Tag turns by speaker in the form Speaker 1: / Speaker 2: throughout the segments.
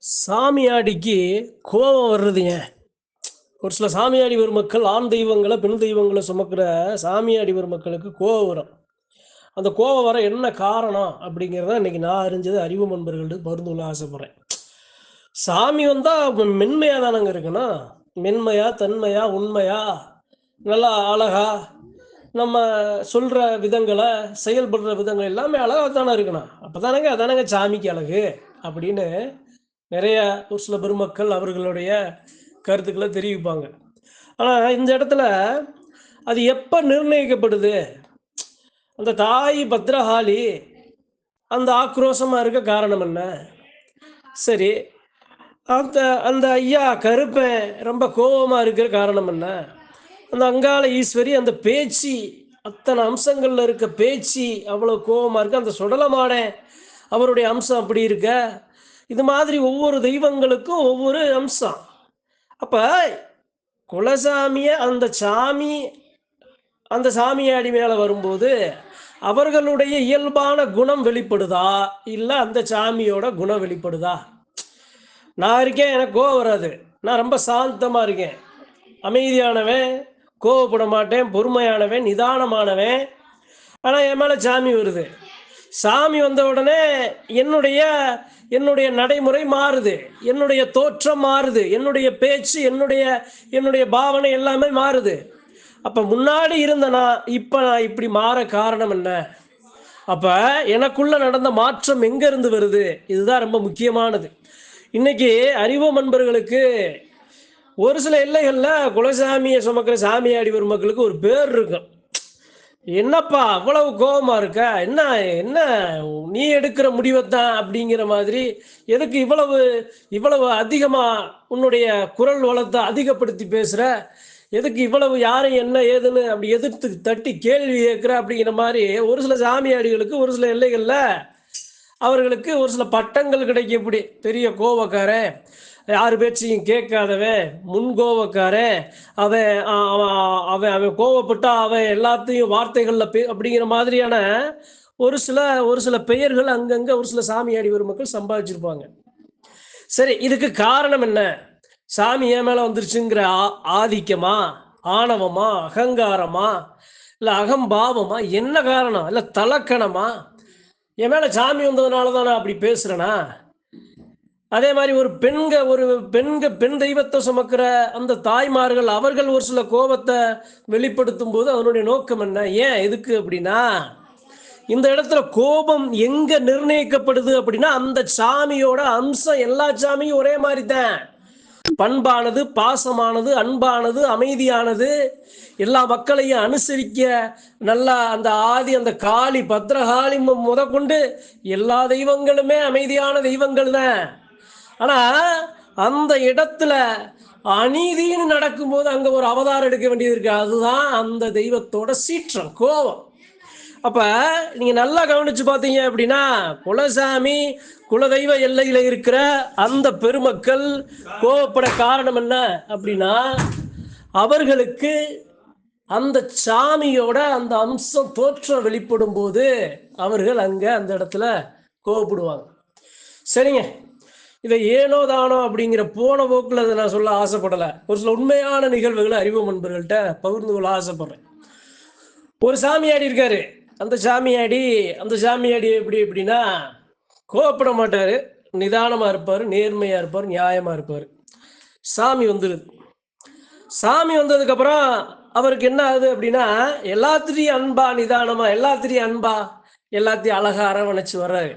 Speaker 1: சாமியாடிக்கு கோபம் வர்றது ஏன்? ஒரு சில சாமியாடி பெருமக்கள் ஆண் தெய்வங்கள, பெண் தெய்வங்கள சுமக்கிற சாமியாடி பெருமக்களுக்கு கோபம் வரும். அந்த கோபம் வர என்ன காரணம்? அப்படிங்கிறத இன்னைக்கு நான் அறிஞ்சது அறிவு நண்பர்கள்ட்ட பகிர்ந்து கொள்ள ஆசைப்படுறேன். சாமி வந்தா மென்மையா தானங்க இருக்கணும். மென்மையா, தன்மையா, உண்மையா, நல்லா அழகா, நம்ம சொல்ற விதங்கள, செயல்படுற விதங்கள் எல்லாமே அழகா தானே இருக்கணும். அப்பதானங்க அதானங்க சாமிக்கு அழகு. அப்படின்னு நிறைய ஒரு சில பெருமக்கள் அவர்களுடைய கருத்துக்களை தெரிவிப்பாங்க. ஆனா இந்த இடத்துல அது எப்ப நிர்ணயிக்கப்படுது? அந்த தாய் பத்ரகாளி அந்த ஆக்ரோஷமா இருக்க காரணம் என்ன? சரி, அந்த அந்த ஐயா கருப்பன் ரொம்ப கோவமா இருக்கிற காரணம் என்ன? அந்த அங்காள ஈஸ்வரி அந்த பேச்சு அத்தனை அம்சங்கள்ல இருக்க பேச்சு அவ்வளவு கோவமா இருக்கு. அந்த சுடலமாடன் அவருடைய அம்சம் அப்படி இருக்க. இது மாதிரி ஒவ்வொரு தெய்வங்களுக்கும் ஒவ்வொரு அம்சம். அப்ப குலசாமிய அந்த சாமியாடி மேல வரும்போது, அவர்களுடைய இயல்பான குணம் வெளிப்படுதா? இல்ல அந்த சாமியோட குணம் வெளிப்படுதா? நான் இருக்கேன், எனக்கு கோவம் வராது. நான் ரொம்ப சாந்தமா இருக்கேன். அமைதியானவன், கோவப்பட மாட்டேன், பொறுமையானவன், நிதானமானவன். ஆனா என் மேல சாமி வருது. சாமி வந்த உடனே என்னுடைய என்னுடைய நடைமுறை மாறுது. என்னுடைய தோற்றம் மாறுது. என்னுடைய பேச்சு, என்னுடைய பாவனை எல்லாமே மாறுது. அப்ப முன்னாடி இருந்த நான் இப்படி மாற காரணம் என்ன? அப்ப எனக்குள்ள நடந்த மாற்றம் எங்க இருந்து வருது? இதுதான் ரொம்ப முக்கியமானது. இன்னைக்கு அறிவு நண்பர்களுக்கு ஒரு சில எல்லைகள்ல குலசாமியை சுமக்கிற சாமியாடி பெருமக்களுக்கு ஒரு பேர் இருக்கும். என்னப்பா அவ்வளவு கோபமா இருக்க? என்ன என்ன நீ எடுக்கிற முடிவைத்தான் அப்படிங்கிற மாதிரி, எதுக்கு இவ்வளவு இவ்வளவு அதிகமா உன்னுடைய குரல் வளத்தை அதிகப்படுத்தி பேசுற? எதுக்கு இவ்வளவு யாரும் என்ன ஏதுன்னு அப்படி எதிர்த்து தட்டி கேள்வி கேட்குற? அப்படிங்கிற மாதிரி ஒரு சில சாமியாடிகளுக்கு ஒரு சில எல்லைகள்ல அவர்களுக்கு ஒரு சில பட்டங்கள் கிடைக்கும். இப்படி பெரிய கோபக்காரன், யார் பேச்சையும் கேட்காதவன், முன்கோபக்காரன், அவன் அவன் அவன் அவன் கோவப்பட்டா அவன் எல்லாத்தையும் வார்த்தைகள்ல அப்படிங்கிற மாதிரியான ஒரு சில பெயர்கள் அங்கங்க ஒரு சில சாமியாடி பெருமக்கள் சம்பாதிச்சிருப்பாங்க. சரி, இதுக்கு காரணம் என்ன? சாமி என் மேல வந்துருச்சுங்கிற ஆதிக்கமா, ஆணவமா, அகங்காரமா, இல்ல அகம்பாவமா? என்ன காரணம்? இல்ல தலக்கணமா? என் மேல சாமி வந்ததுனால தான் நான் அப்படி பேசுறேனா? அதே மாதிரி பெண் தெய்வத்தை சுமக்கிற அந்த தாய்மார்கள் அவர்கள் ஒரு சில கோபத்தை வெளிப்படுத்தும் போது அதனுடைய நோக்கம் என்ன? ஏன் எதுக்கு அப்படின்னா, இந்த இடத்துல கோபம் எங்க நிர்ணயிக்கப்படுது அப்படின்னா, அந்த சாமியோட அம்சம் எல்லா சாமியும் ஒரே மாதிரி தான். பண்பானது, பாசமானது, அன்பானது, அமைதியானது, எல்லா மக்களையும் அனுசரிக்க நல்லா அந்த காளி பத்ரகாளி முதற்கொண்டு எல்லா தெய்வங்களுமே அமைதியான தெய்வங்கள் தான். ஆனா அந்த இடத்துல அநீதின்னு நடக்கும்போது அங்க ஒரு அவதாரம் எடுக்க வேண்டியது இருக்கு. அதுதான் அந்த தெய்வத்தோட சீற்றம், கோபம். அப்ப நீங்க நல்லா கவனிச்சு பார்த்தீங்க அப்படின்னா, குலசாமி குலதெய்வ எல்லையில இருக்கிற அந்த பெருமக்கள் கோபப்பட காரணம் என்ன அப்படின்னா, அவர்களுக்கு அந்த சாமியோட அந்த அம்சம் தோற்றம் வெளிப்படும் போது அவர்கள் அங்க அந்த இடத்துல கோபப்படுவாங்க. சரிங்க, இதை ஏனோ தானோ அப்படிங்கிற போன போக்குல அதை நான் சொல்ல ஆசைப்படலை. ஒரு சில உண்மையான நிகழ்வுகளை அறிவு நண்பர்கள்ட்ட பகிர்ந்து கொள்ள ஆசைப்படுறேன். ஒரு சாமியாடி இருக்காரு. அந்த சாமியாடி எப்படி எப்படின்னா, கோவப்பட மாட்டாரு, நிதானமா இருப்பாரு, நேர்மையா இருப்பாரு, நியாயமா இருப்பாரு. சாமி வந்துடுது. சாமி வந்ததுக்கு அப்புறம் அவருக்கு என்ன ஆகுது அப்படின்னா, எல்லாத்திலையும் அன்பா, நிதானமா, எல்லாத்தையும் அழகா அரவணைச்சு வர்றாரு.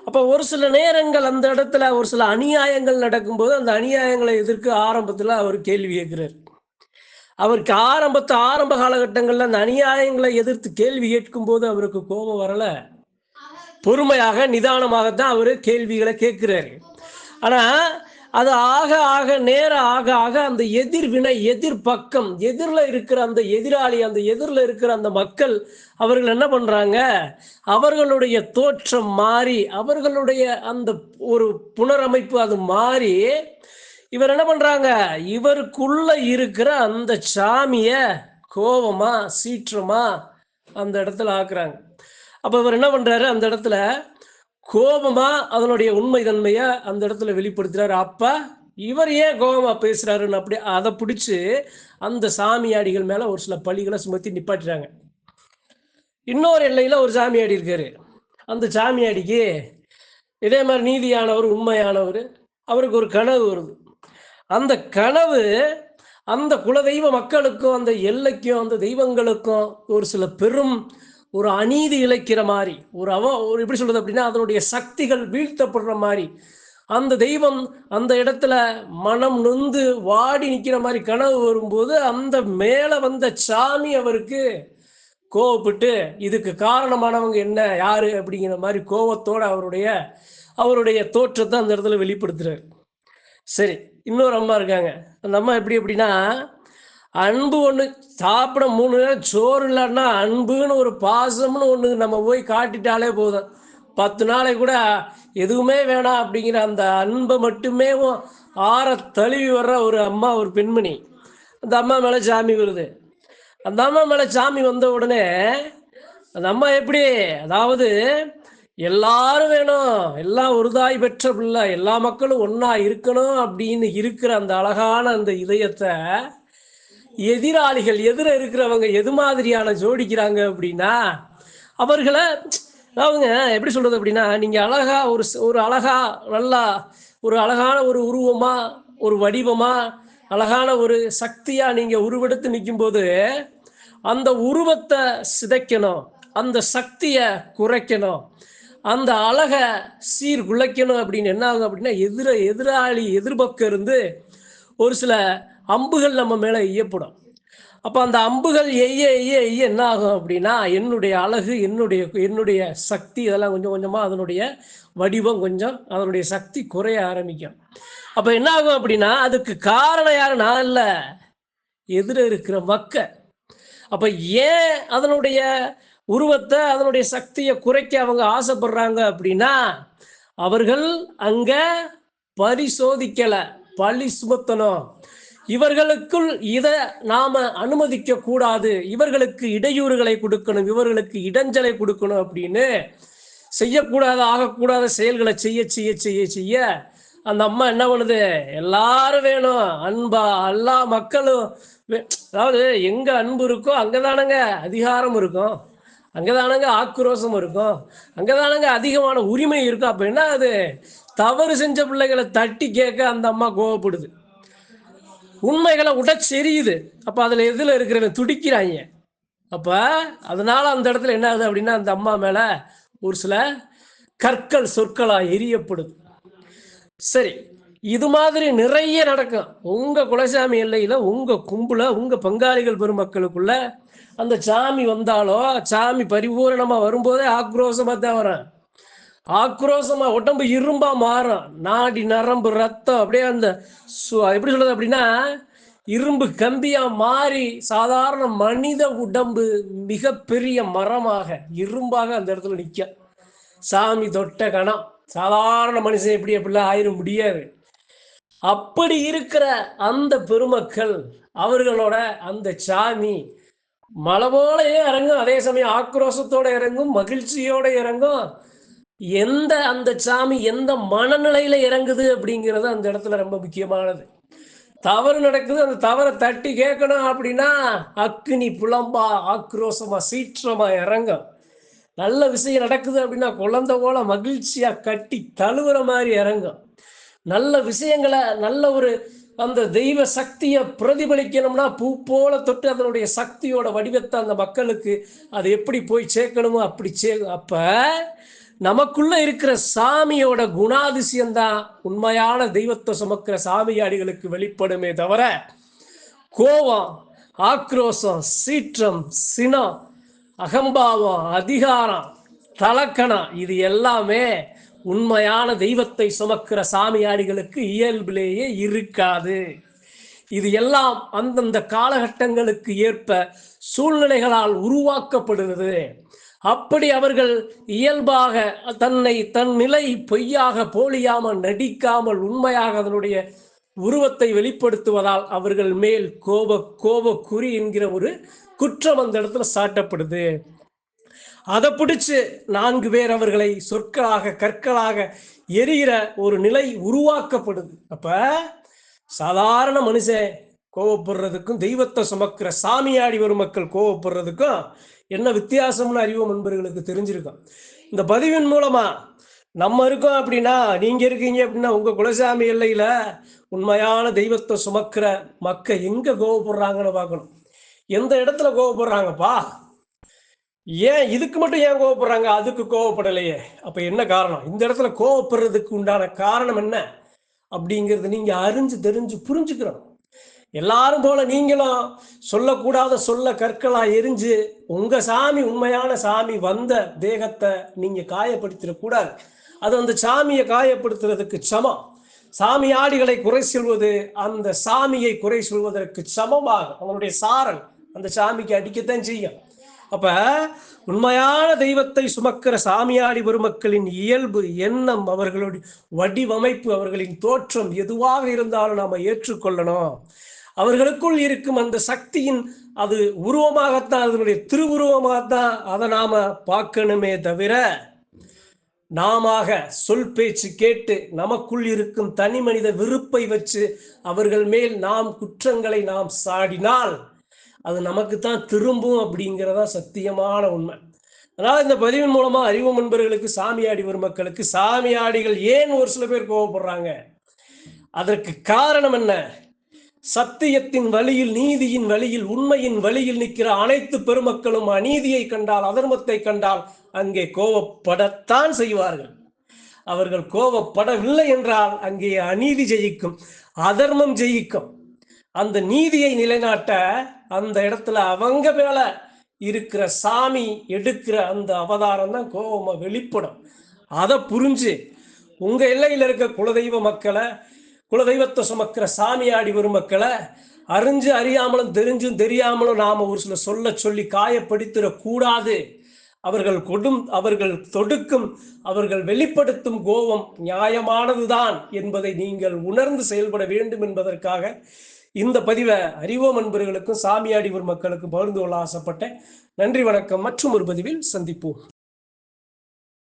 Speaker 1: அப்ப ஒரு சில நேரங்கள் அந்த இடத்துல ஒரு சில அநியாயங்கள் நடக்கும்போது அந்த அநியாயங்களை எதிர்க்க ஆரம்பத்துல அவர் கேள்வி கேட்கிறார். அவருக்கு ஆரம்ப காலகட்டங்கள்ல அந்த அநியாயங்களை எதிர்த்து கேள்வி கேட்கும் போது அவருக்கு கோபம் வரல. பொறுமையாக நிதானமாகத்தான் அவரு கேள்விகளை கேட்கிறாரு. ஆனா அது நேரம் ஆக ஆக அந்த எதிர்வினை, எதிர்பக்கம், எதிரில் இருக்கிற அந்த எதிராளி, அந்த எதிரில் இருக்கிற அந்த மக்கள் அவர்கள் என்ன பண்றாங்க? அவர்களுடைய தோற்றம் மாறி, அவர்களுடைய அந்த ஒரு புனரமைப்பு அது மாறி, இவர் என்ன பண்றாங்க? இவருக்குள்ள இருக்கிற அந்த சாமிய கோபமா, சீற்றமா அந்த இடத்துல ஆக்குறாங்க. அப்ப இவர் என்ன பண்றாரு? அந்த இடத்துல கோபமா அதனுடைய உண்மை தன்மையை அந்த இடத்துல வெளிப்படுத்துறாரு. அப்ப இவர் ஏன் கோபமா பேசுறாருன்னு அப்படி அதை பிடிச்சு அந்த சாமியாடிகள் மேல ஒரு சில பழிகளை சுமத்தி நிப்பாட்டுறாங்க. இன்னொரு எல்லையில ஒரு சாமியாடி இருக்காரு. அந்த சாமியாடிக்கு இதே மாதிரி நீதியானவர், உண்மையானவர், அவருக்கு ஒரு கனவு வருது. அந்த கனவு அந்த குலதெய்வ மக்களுக்கும் அந்த எல்லைக்கும் அந்த தெய்வங்களுக்கும் ஒரு சில பெரும் ஒரு அநீதி இழைக்கிற மாதிரி ஒரு எப்படி சொல்றது அப்படின்னா அதனுடைய சக்திகள் வீழ்த்தப்படுற மாதிரி அந்த தெய்வம் அந்த இடத்துல மனம் நொந்து வாடி நிற்கிற மாதிரி கனவு வரும்போது அந்த மேலே வந்த சாமி அவருக்கு கோவப்பட்டு இதுக்கு காரணமானவங்க என்ன யாரு அப்படிங்கிற மாதிரி கோவத்தோட அவருடைய தோற்றத்தை அந்த இடத்துல வெளிப்படுத்துறாரு. சரி, இன்னொரு அம்மா இருக்காங்க. அந்த அம்மா எப்படி அப்படின்னா அன்பு ஒன்று சாப்பிட 3 நேரம் சோறு இல்லைன்னா அன்புன்னு ஒரு பாசம்னு ஒன்று நம்ம போய் காட்டிட்டாலே போதும். 10 நாளைக்கு கூட எதுவுமே வேணாம் அப்படிங்கிற அந்த அன்பை மட்டுமே ஆற தழுவி வர்ற ஒரு அம்மா, ஒரு பெண்மணி. அந்த அம்மா மேலே சாமி வருது. அந்த அம்மா மேலே சாமி வந்த உடனே அந்த அம்மா எப்படி, அதாவது எல்லாரும் வேணும், எல்லாம் ஒரு தாய் பெற்ற பிள்ளை, எல்லா மக்களும் ஒன்றா இருக்கணும் அப்படின்னு இருக்கிற அந்த அழகான அந்த இதயத்தை எதிராளிகள் எதிர இருக்கிறவங்க எது மாதிரியான ஜோடிக்கிறாங்க அப்படின்னா அவர்களை அவங்க எப்படி சொல்றது அப்படின்னா நீங்க அழகா ஒரு அழகா நல்லா ஒரு அழகான ஒரு உருவமா ஒரு வடிவமா அழகான ஒரு சக்தியா நீங்க உருவெடுத்து நிற்கும் போது அந்த உருவத்தை சிதைக்கணும், அந்த சக்தியை குறைக்கணும், அந்த அழகை சீர்குலைக்கணும் அப்படின்னு என்ன ஆகும் அப்படின்னா எதிராளி எதிர்பக்கம் இருந்து ஒரு சில அம்புகள் நம்ம மேலே எய்யப்படும். அப்போ அந்த அம்புகள் எய்ய என்ன ஆகும் அப்படின்னா என்னுடைய அழகு என்னுடைய சக்தி இதெல்லாம் கொஞ்சம் கொஞ்சமாக அதனுடைய வடிவம் கொஞ்சம் அதனுடைய சக்தி குறைய ஆரம்பிக்கும். அப்போ என்ன ஆகும் அப்படின்னா அதுக்கு காரணம் யாரு? நான் இல்லை, எதிர இருக்கிற மக்கள். அப்போ ஏன் அதனுடைய உருவத்தை அதனுடைய சக்தியை குறைக்க அவங்க ஆசைப்படுறாங்க அப்படின்னா அவர்கள் அங்க பரிசோதிக்கலை, பழி சுமத்தணும், இவர்களுக்குள் இதை நாம அனுமதிக்க கூடாது, இவர்களுக்கு இடையூறுகளை கொடுக்கணும், இவர்களுக்கு இடைஞ்சலை கொடுக்கணும் அப்படின்னு செய்யக்கூடாத ஆகக்கூடாத செயல்களை செய்ய செய்ய செய்ய செய்ய அந்த அம்மா என்ன பண்ணுது, எல்லாரும் வேணும், அன்பா எல்லா மக்களும் அதாவது எங்க அன்பு இருக்கோ அங்கதானங்க அதிகாரம் இருக்கும், அங்கதானங்க ஆக்ரோஷம் இருக்கும், அங்கதானங்க அதிகமான உரிமை இருக்கும். அப்ப என்ன அது தவறு செஞ்ச பிள்ளைகளை தட்டி கேட்க அந்த அம்மா கோவப்படுது, உண்மைகளை உடச்செரியுது. அப்ப அதுல எதுல இருக்கிறவங்க துடிக்கிறாங்க. அப்ப அதனால அந்த இடத்துல என்ன ஆகுது அப்படின்னா அந்த அம்மா மேல ஒரு சில கற்கள் சொற்களா எரியப்படுது. சரி, இது மாதிரி நிறைய நடக்கும் உங்க குலசாமி எல்லையில, உங்க கும்புல, உங்க பங்காளிகள் பெருமக்களுக்குள்ள. அந்த சாமி வந்தாலோ சாமி பரிபூரணமா வரும்போதே ஆக்ரோஷமா தான் வரும், ஆக்ரோஷமா உடம்பு இரும்பா மாறும், நாடி நரம்பு ரத்தம் அப்படியே அந்த எப்படி சொல்றது அப்படின்னா இரும்பு கம்பியா மாறி சாதாரண மனித உடம்பு மிகப்பெரிய மரமாக இரும்பாக அந்த இடத்துல நிற்க. சாமி தொட்ட கணம் சாதாரண மனுஷன் எப்படி அப்படிலாம் ஆயிட முடியாது. அப்படி இருக்கிற அந்த பெருமக்கள் அவர்களோட அந்த சாமி மலை போலயே இறங்கும், அதே சமயம் ஆக்ரோஷத்தோட இறங்கும், மகிழ்ச்சியோட இறங்கும். அந்த சாமி எந்த மனநிலையில இறங்குது அப்படிங்கிறது அந்த இடத்துல ரொம்ப முக்கியமானது. தவறு நடக்குது, அந்த தவறை தட்டி கேட்கணும் அப்படின்னா அக்னி புலம்பா ஆக்ரோஷமா சீற்றமா இறங்கும். நல்ல விஷயம் நடக்குது அப்படின்னா குழந்தை போல மகிழ்ச்சியா கட்டி தழுவுற மாதிரி இறங்கும். நல்ல விஷயங்களை நல்ல ஒரு அந்த தெய்வ சக்தியை பிரதிபலிக்கணும்னா பூ போல தொட்டு அதனுடைய சக்தியோட வடிவத்தை அந்த மக்களுக்கு அது எப்படி போய் சேர்க்கணுமோ அப்படி அப்ப நமக்குள்ள இருக்கிற சாமியோட குணாதிசயம்தான் உண்மையான தெய்வத்தை சுமக்கிற சாமியாடிகளுக்கு வெளிப்படுமே தவிர கோபம், ஆக்ரோஷம், சீற்றம், சினம், அகம்பாவம், அதிகாரம், தலக்கணம் இது எல்லாமே உண்மையான தெய்வத்தை சுமக்கிற சாமியாடிகளுக்கு இயல்பிலேயே இருக்காது. இது எல்லாம் அந்தந்த காலகட்டங்களுக்கு ஏற்ப சூழ்நிலைகளால் உருவாக்கப்படுகிறது. அப்படி அவர்கள் இயல்பாக தன் நிலை பொய்யாக போலியாமல் நடிக்காமல் உண்மையாக அதனுடைய உருவத்தை வெளிப்படுத்துவதால் அவர்கள் மேல் கோபக்குறி என்கிற ஒரு குற்றம் அந்த இடத்துல சாட்டப்படுது. அதை பிடிச்சு 4 பேர் அவர்களை சொற்களாக கற்களாக எரிகிற ஒரு நிலை உருவாக்கப்படுது. அப்ப சாதாரண மனுஷன் கோவப்படுறதுக்கும் தெய்வத்தை சுமக்கிற சாமியாடி வரும் மக்கள் கோவப்படுறதுக்கும் என்ன வித்தியாசம்னு அறிவோம் நண்பர்களுக்கு தெரிஞ்சிருக்கும். இந்த பதிவின் மூலமா நம்ம இருக்கோம் அப்படின்னா, நீங்க இருக்கீங்க அப்படின்னா, உங்க குலசாமி எல்லையில உண்மையான தெய்வத்தை சுமக்கிற மக்கள் எங்க கோவப்படுறாங்கன்னு பார்க்கணும். எந்த இடத்துல கோவப்படுறாங்கப்பா, ஏன் இதுக்கு மட்டும் ஏன் கோவப்படுறாங்க, அதுக்கு கோவப்படலையே, அப்ப என்ன காரணம், இந்த இடத்துல கோவப்படுறதுக்கு உண்டான காரணம் என்ன அப்படிங்கிறது நீங்க அறிஞ்சு தெரிஞ்சு புரிஞ்சுக்கிறோம். எல்லாரும் போல நீங்களும் சொல்லக்கூடாத சொல்ல கற்களா எரிஞ்சு உங்க சாமி உண்மையான சாமி வந்த தேகத்தை நீங்க காயப்படுத்திடக்கூடாது. அது அந்த சாமியை காயப்படுத்துறதுக்கு சமம். சாமி ஆடிகளை குறை சொல்வது அந்த சாமியை குறை சொல்வதற்கு சமமாக அவனுடைய சாரல் அந்த சாமிக்கு அடிக்கத்தான் செய்யும். அப்ப உண்மையான தெய்வத்தை சுமக்கிற சாமியாடி பெருமக்களின் இயல்பு, எண்ணம், அவர்களுடைய வடிவமைப்பு, அவர்களின் தோற்றம் எதுவாக இருந்தாலும் நாம ஏற்றுக்கொள்ளணும். அவர்களுக்குள் இருக்கும் அந்த சக்தியின் அது உருவமாகத்தான், அதனுடைய திருவுருவமாகத்தான் அதை நாம பார்க்கணுமே தவிர, நாம சொல் பேச்சு கேட்டு நமக்குள் இருக்கும் தனி மனித விருப்பை வச்சு அவர்கள் மேல் நாம் குற்றங்களை நாம் சாடினால் அது நமக்குத்தான் திரும்பும் அப்படிங்கிறதா சத்தியமான உண்மை. அதனால இந்த பதிவின் மூலமா அறிவு நண்பர்களுக்கு, சாமியாடி வரும் மக்களுக்கு, சாமியாடிகள் ஏன் ஒரு சில பேர் கோவப்படுறாங்க, அதற்கு காரணம் என்ன, சத்தியத்தின் வழியில், நீதியின் வழியில், உண்மையின் வழியில் நிற்கிற அனைத்து பெருமக்களும் அநீதியை கண்டால், அதர்மத்தை கண்டால் அங்கே கோவப்படத்தான் செய்வார்கள். அவர்கள் கோவப்படவில்லை என்றால் அங்கே அநீதி ஜெயிக்கும், அதர்மம் ஜெயிக்கும். அந்த நீதியை நிலைநாட்ட அந்த இடத்துல அவங்க மேல இருக்கிற சாமி எடுக்கிற அந்த அவதாரம் தான் கோபமா வெளிப்படும். அதை புரிஞ்சு உங்க எல்லையில் இருக்க குலதெய்வ மக்களை, குலதெய்வத்தை சுமக்கிற சாமியாடி வரும் மக்களை அறிஞ்சு அறியாமலும் தெரிஞ்சும் தெரியாமலும் நாம ஒரு சில சொல்லி காயப்படுத்திடக்கூடாது. அவர்கள் தொடுக்கும், அவர்கள் வெளிப்படுத்தும் கோபம் நியாயமானதுதான் என்பதை நீங்கள் உணர்ந்து செயல்பட வேண்டும் என்பதற்காக இந்த பதிவை அறிவோம் நண்பர்களுக்கும் சாமியாடி வரும் மக்களுக்கும் பகிர்ந்து கொள்ள ஆசைப்பட்டேன். நன்றி, வணக்கம். மற்றும் ஒரு பதிவில் சந்திப்போம்.